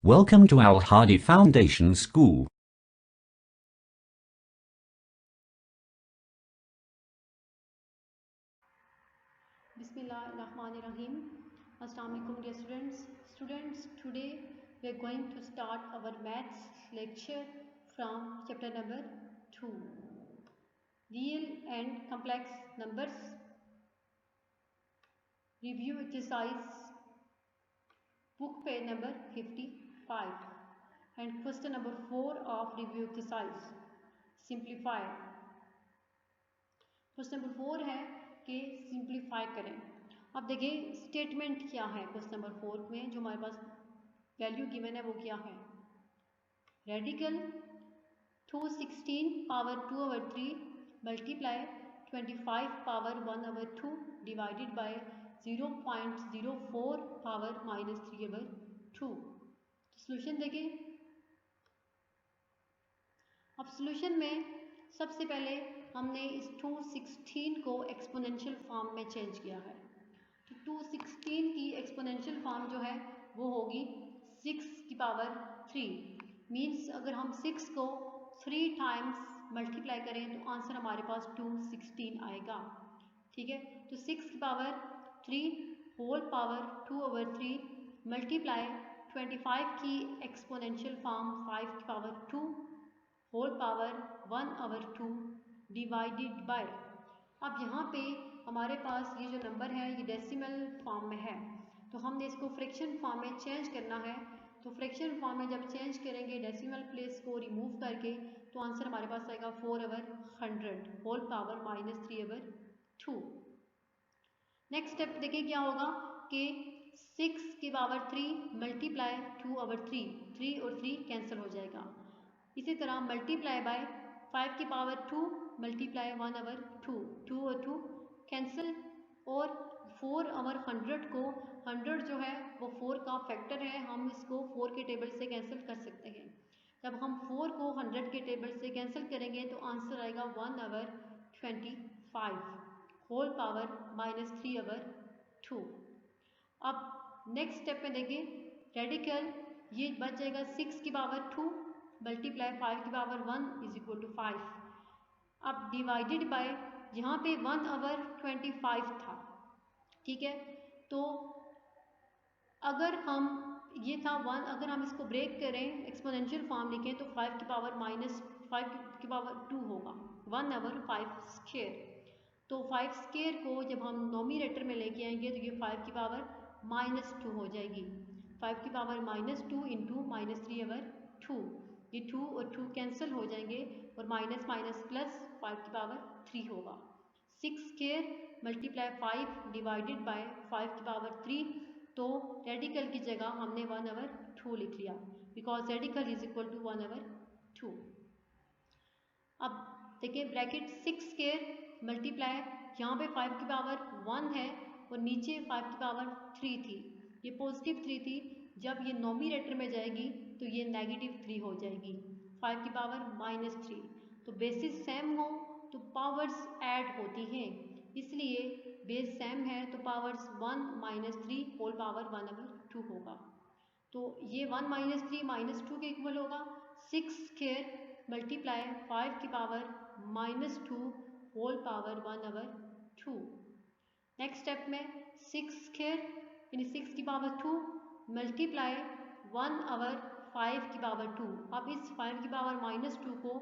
Welcome to Al Hadi Foundation School. Bismillahirrahmanirrahim. Assalamu alaikum dear students. Students, today we are going to start our maths lecture from chapter number 2. Real and complex numbers. Review exercise book page number 55 and question number 4 of review exercise. Simplify. Question number 4 है कि simplify करें। अब देखिए statement क्या है question number 4 में, जो हमारे पास वैल्यू गिवन है वो क्या है। Radical 216 power 2/3 multiply 25 power 1/2 divided by 0.04 power -3/2। Solution देखिए। अब सोल्यूशन में सबसे पहले हमने इस 216 को एक्सपोनेंशियल फॉर्म में चेंज किया है। तो 216 की एक्सपोनेंशियल फॉर्म जो है वो होगी 6 की पावर 3। मीन्स अगर हम 6 को 3 टाइम्स मल्टीप्लाई करें तो आंसर हमारे पास 216 आएगा। ठीक है, तो 6 की पावर 3 होल पावर 2/3 मल्टीप्लाई 25 की एक्सपोनेंशियल फॉर्म 5 की power 2 whole power 1/2 divided by. अब यहाँ पे हमारे पास ये जो नंबर है ये डेसिमल फॉर्म में है, तो हमने इसको फ्रैक्शन फॉर्म में चेंज करना है। तो फ्रैक्शन फॉर्म में जब चेंज करेंगे डेसिमल प्लेस को रिमूव करके, तो आंसर हमारे पास आएगा 4/100 होल पावर -3/2। नेक्स्ट स्टेप देखिए क्या होगा कि 6 की पावर 3 मल्टीप्लाई 2/3, 3 और 3 कैंसिल हो जाएगा। इसी तरह मल्टीप्लाई बाय 5 की पावर 2 मल्टीप्लाई 1/2, 2 और 2 कैंसिल, और 4/100 को 100 जो है वो 4 का फैक्टर है, हम इसको 4 के टेबल से कैंसिल कर सकते हैं। जब हम 4 को 100 के टेबल से कैंसिल करेंगे तो आंसर आएगा 1/25 होल पावर -3/2। अब नेक्स्ट स्टेप में देखें, रेडिकल ये बच जाएगा 6 की पावर 2 मल्टीप्लाई 5 की पावर 1 = 5। अब डिवाइडेड बाय, यहाँ पे 1/25 था। ठीक है, तो अगर हम ये था 1, अगर हम इसको ब्रेक करें एक्सपोनेंशियल फॉर्म लिखें तो 5 की पावर -5 की पावर 2 होगा 1/5²। तो 5 स्क्वायर को जब हम नोमिनेटर में लेके आएंगे तो ये 5 की पावर -2 हो जाएगी। 5 की पावर -2 इंटू -3/2, ये 2 और 2 कैंसिल हो जाएंगे और माइनस माइनस प्लस 5 की पावर 3 होगा। 6 स्क्वायर मल्टीप्लाई 5 डिवाइडेड बाय 5 की पावर 3, तो रेडिकल की जगह हमने 1/2 लिख लिया, because radical is equal to 1/2। अब देखिए ब्रैकेट 6 स्क्वायर मल्टीप्लाई, यहाँ पे 5 की पावर 1 है और नीचे 5 की पावर 3 थी, ये पॉजिटिव 3 थी, जब ये नोमिनेटर में जाएगी तो ये -3 हो जाएगी, 5 की पावर -3। तो बेसिस सेम हो तो पावर्स ऐड होती हैं, इसलिए बेस सेम है तो पावर्स 1 - 3 होल पावर 1/2 होगा। तो ये 1 - 3 -2 के इक्वल होगा। 6 स्क्वायर मल्टीप्लाई 5 की power -2 whole power 1/2। Next step में 6 स्क्वायर यानी 6 की पावर 2 मल्टीप्लाई 1/5 की पावर 2। अब इस 5 की पावर -2 को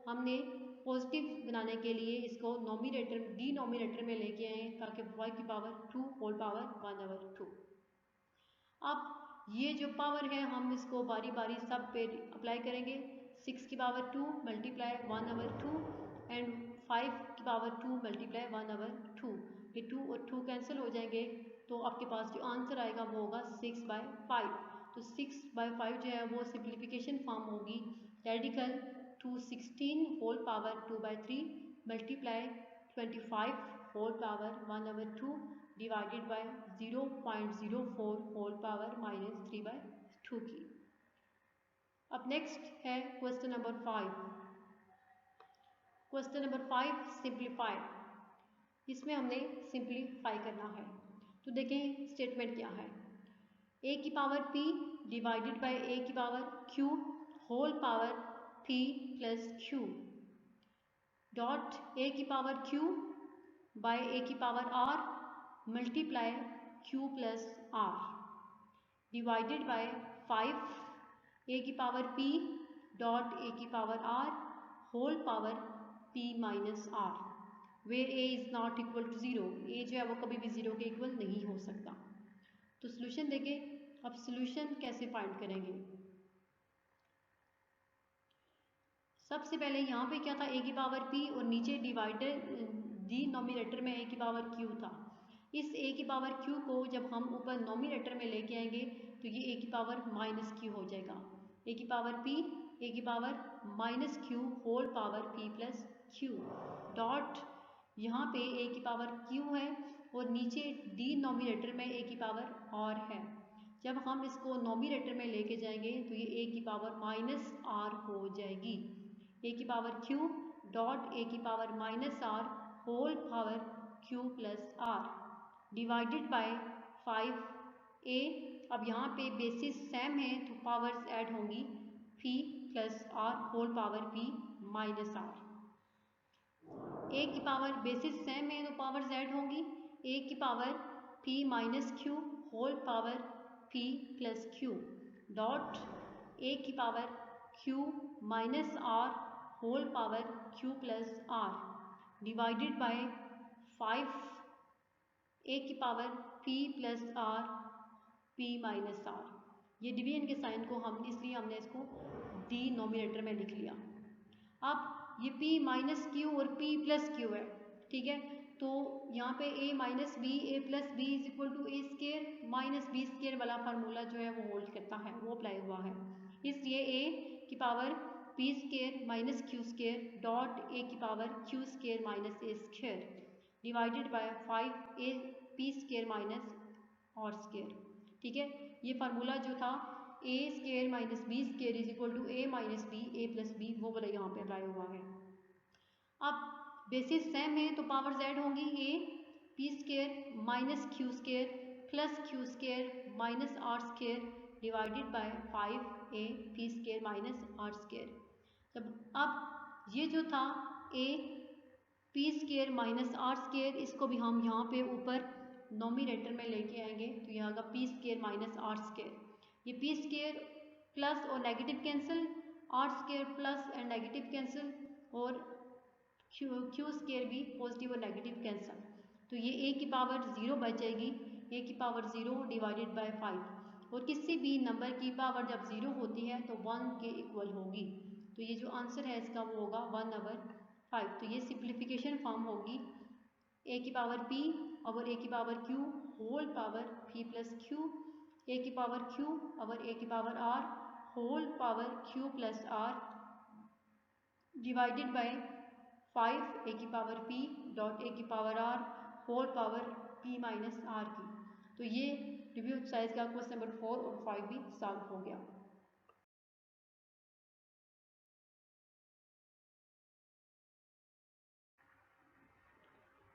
हमने पॉजिटिव बनाने के लिए इसको नोमिनेटर डिनोमिनेटर में लेके आए ताकि 5 की पावर 2 होल पावर 1/2। अब ये जो पावर है हम इसको बारी बारी सब पे अप्लाई करेंगे। 6 की पावर 2 मल्टीप्लाई 1/2 एंड 5 की पावर 2 मल्टीप्लाई 1/2, ये 2 और 2 कैंसिल हो जाएंगे, तो आपके पास जो आंसर आएगा वो होगा 6/5। तो 6/5 जो है वो सिंप्लीफिकेशन फॉर्म होगी, radical 216 whole power 2/3 multiply 25 whole power 1/2 divided by 0.04 whole power -3/2 की। अब नेक्स्ट है question number 5। Question number 5 simplify, इसमें हमने सिंप्लीफाई करना है। तो देखें स्टेटमेंट क्या है। ए की पावर p डिवाइडेड बाय ए की power q whole power p plus q dot ए की पावर q बाय ए की power r multiply q plus r divided by 5 a की पावर p डॉट ए की power r whole power p minus r where a is not equal to 0। a जो है वो कभी भी 0 के इक्वल नहीं हो सकता। तो सोल्यूशन देखें। अब सोल्यूशन कैसे फाइंड करेंगे? सबसे पहले यहाँ पे क्या था, a की पावर p और नीचे डिवाइडर डिनोमिनेटर में a की पावर q था। इस a की पावर q को जब हम ऊपर नोमिनेटर में लेके आएंगे तो ये a की पावर माइनस q हो जाएगा। a की पावर p a की power minus q whole power p plus q dot यहाँ पे a की पावर q है और नीचे डिनोमिनेटर में a की पावर r है। जब हम इसको नोमिनेटर में लेके जाएंगे तो ये a की पावर माइनस r हो जाएगी। a की पावर q डॉट a की power minus r whole power q plus r divided by 5a। अब यहाँ पे बेसिस सेम है तो पावर्स ऐड होंगी p plus r whole power p minus r। a की पावर बेसिस सेम है तो पावर्स ऐड होंगी a की power p minus q whole power p plus q dot a की power q minus r whole power q plus r divided by 5 a की power p plus r p minus r। ये division के sign को हमने इसको denominator में लिख लिया। अब ये p माइनस q और p प्लस q है, ठीक है। तो यहाँ पे a minus B A plus b is equal to a square minus B square वाला फार्मूला जो है वो होल्ड करता है, वो अप्लाई हुआ है। इसलिए a की power p square minus q square dot a की power q square minus a square divided by 5 a p square minus r square, ठीक है। ये फार्मूला जो था a square minus B square is equal to a minus B A plus B, वो वाला यहाँ पे अप्लाई हुआ है। अब बेसिस सेम है तो पावर्स ऐड होंगी a p square minus q square plus q square minus r square divided by 5 a p square minus r square. जब अब ये जो था a p square minus r square, इसको भी हम यहाँ पे ऊपर नोमिनेटर में लेके आएंगे तो यहाँ का p square minus r square, ये p स्केयर प्लस और negative cancel, r square plus and negative cancel और q स्केयर भी पॉजिटिव और नेगेटिव कैंसिल। तो ये a की पावर 0 बचेगी, a की पावर 0 डिवाइडेड बाय 5 और किसी भी नंबर की पावर जब 0 होती है तो 1 के इक्वल होगी। तो ये जो आंसर है इसका वो होगा 1/5। तो ये सिंप्लीफिकेशन फॉर्म होगी a की पावर p और a की power q whole power p plus q, a की पावर q और a की power r whole power q plus r divided by 5 a की पावर p डॉट a की power r whole power p minus r की। तो ये review exercise का question number 4 और 5 भी सॉल्व हो गया।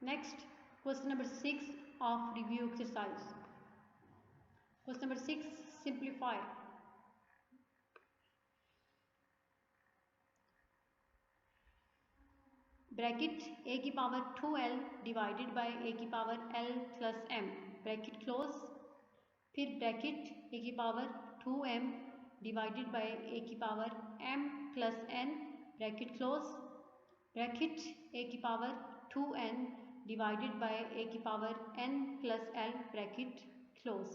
Next question number 6 of review exercise. Question number 6 simplify. Bracket a की power 2l divided by a की power l plus m bracket close, फिर ब्रैकेट a की power 2m divided by a की power m plus n bracket close, bracket a की power 2n divided by a की power n plus l bracket close.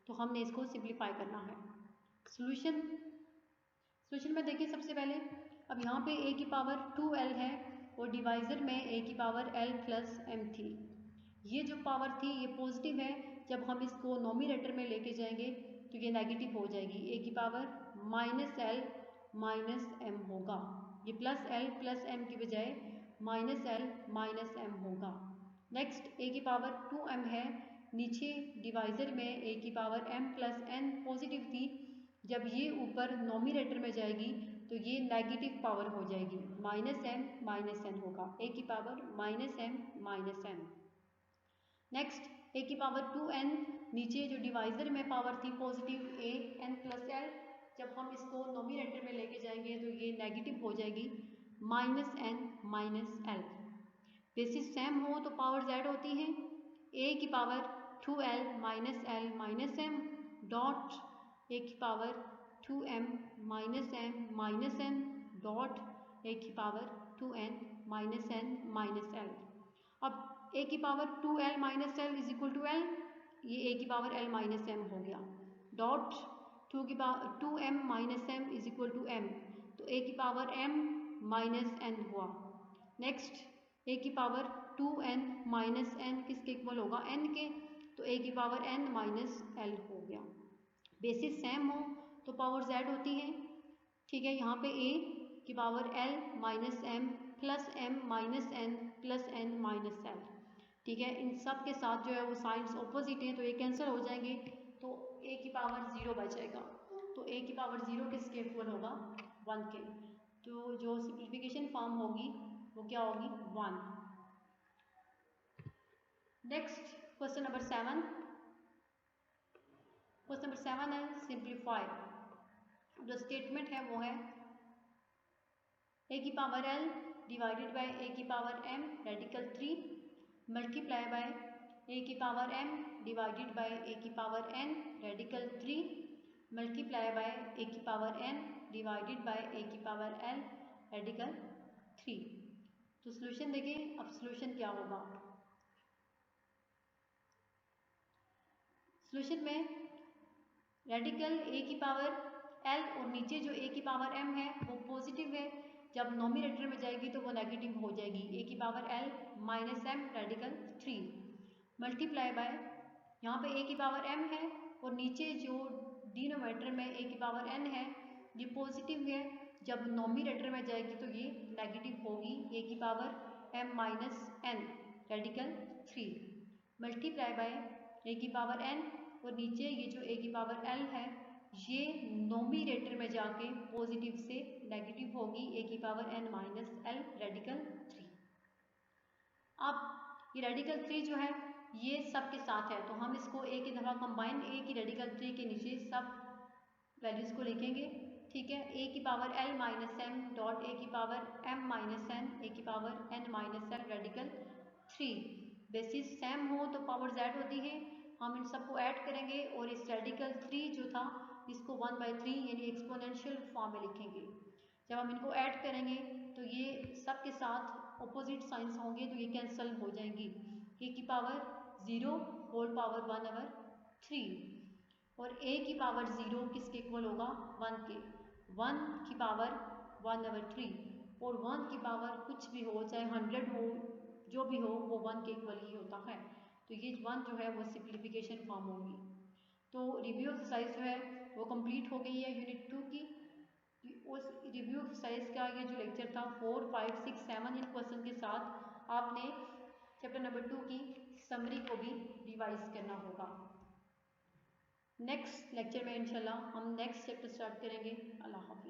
तो हमने इसको simplify करना है। सोल्यूशन में देखिए सबसे पहले, अब यहाँ पे a की पावर 2l है और डिवाइज़र में a की पावर l प्लस m थी। ये जो पावर थी ये पॉजिटिव है, जब हम इसको नोमिनेटर में लेके जाएंगे तो ये नेगेटिव हो जाएगी, a की power minus l minus m होगा। ये प्लस l प्लस m की बजाय माइनस l माइनस m होगा। नेक्स्ट a की पावर 2m है, नीचे डिवाइज़र में a की power m plus n positive थी, जब ये ऊपर नोमिनेटर में जाएगी तो ये नेगेटिव पावर हो जाएगी, माइनस m माइनस n होगा, a की power minus m minus n। Next a की पावर 2n नीचे जो डिवाइज़र में पावर थी positive A N plus L, जब हम इसको नोमिनेटर में लेके जाएंगे तो ये नेगेटिव हो जाएगी minus N minus L. Basis same हो तो पावर जेड होती है ए की power 2l minus L minus M dot ए की power 2m minus M minus N dot ए की power 2n minus N minus L. अब ए की power 2l minus L is equal to L, ये A की power l minus M हो गया, dot 2m minus M is equal to M, तो ए की power m minus N हुआ। Next ए की पावर 2n माइनस एन किसके इक्वल होगा, n के, तो ए की पावर n माइनस एल हो गया। बेसिस सेम हो तो पावर z होती है, ठीक है। यहाँ पे a की power l minus m plus m minus n plus n minus l, ठीक है। इन सब के साथ जो है वो साइंस ऑपोजिट हैं तो ये कैंसिल हो जाएंगे, तो a की पावर 0 बचेगा, तो a की पावर 0 किसके इक्वल होगा, 1 के, तो जो सिंप्लीफिकेशन फॉर्म होगी वो क्या होगी, 1। Next question number 7, question number 7 है सिंप्लीफाई। जो स्टेटमेंट है वो है ए की पावर एल डिवाइडेड बाय ए की power M radical 3 multiply by ए की पावर एम डिवाइडेड बाय ए की power N radical 3 multiply by ए की पावर एन डिवाइडेड बाय ए की पावर एल रेडिकल 3। तो सोल्यूशन देखिए, अब सोल्यूशन क्या होगा। सोल्यूशन में रेडिकल ए की पावर एल और नीचे जो ए की पावर एम है वो पॉजिटिव है, जब नोमिनेटर में जाएगी तो वो नेगेटिव हो जाएगी, ए की power L minus m radical 3 multiply by यहाँ पे ए की पावर एम है और नीचे जो डिनोमिनेटर में ए की पावर एन है ये पॉजिटिव है, जब नोमिनेटर में जाएगी तो ये नेगेटिव होगी, ए की power M minus N radical 3 multiply by ए की पावर एन और नीचे ये जो ए की पावर एल है ये नोमिनेटर में जाके पॉजिटिव से नेगेटिव होगी, ए की power N minus L radical 3। अब ये रेडिकल 3 जो है ये सब के साथ है तो हम इसको ए की दफ़ा कंबाइन ए की रेडिकल 3 के नीचे सब वैल्यूज़ को लिखेंगे, ठीक है। ए की power L minus M dot ए की power M minus N A की power N minus L radical 3। Basis same हो तो पावर जेड होती है, हम इन सबको ऐड करेंगे और इस रेडिकल 3 जो था इसको 1/3 यानी एक्सपोनेंशियल फॉर्म में लिखेंगे। जब हम इनको ऐड करेंगे तो ये सब के साथ ऑपोजिट साइंस होंगे तो ये कैंसिल हो जाएंगी, ए की पावर 0 होल पावर 1/3 और ए की पावर 0 किसके इक्वल होगा, 1 के, 1 की पावर 1/3 और 1 की पावर कुछ भी हो चाहे 100 हो जो भी हो वो 1 के इक्वल ही होता है, तो ये 1 जो है वो सिंप्लीफिकेशन फॉर्म होगी। तो रिव्यू एक्सरसाइज जो है वो कंप्लीट हो गई है यूनिट 2 की। उस रिव्यू एक्सरसाइज का ये जो लेक्चर था 4, 5, 6, 7 इन क्वेश्चन के साथ आपने चैप्टर नंबर 2 की समरी को भी रिवाइज करना होगा। नेक्स्ट लेक्चर में इंशाल्लाह हम नेक्स्ट चैप्टर स्टार्ट करेंगे। अल्लाह हाफिज़।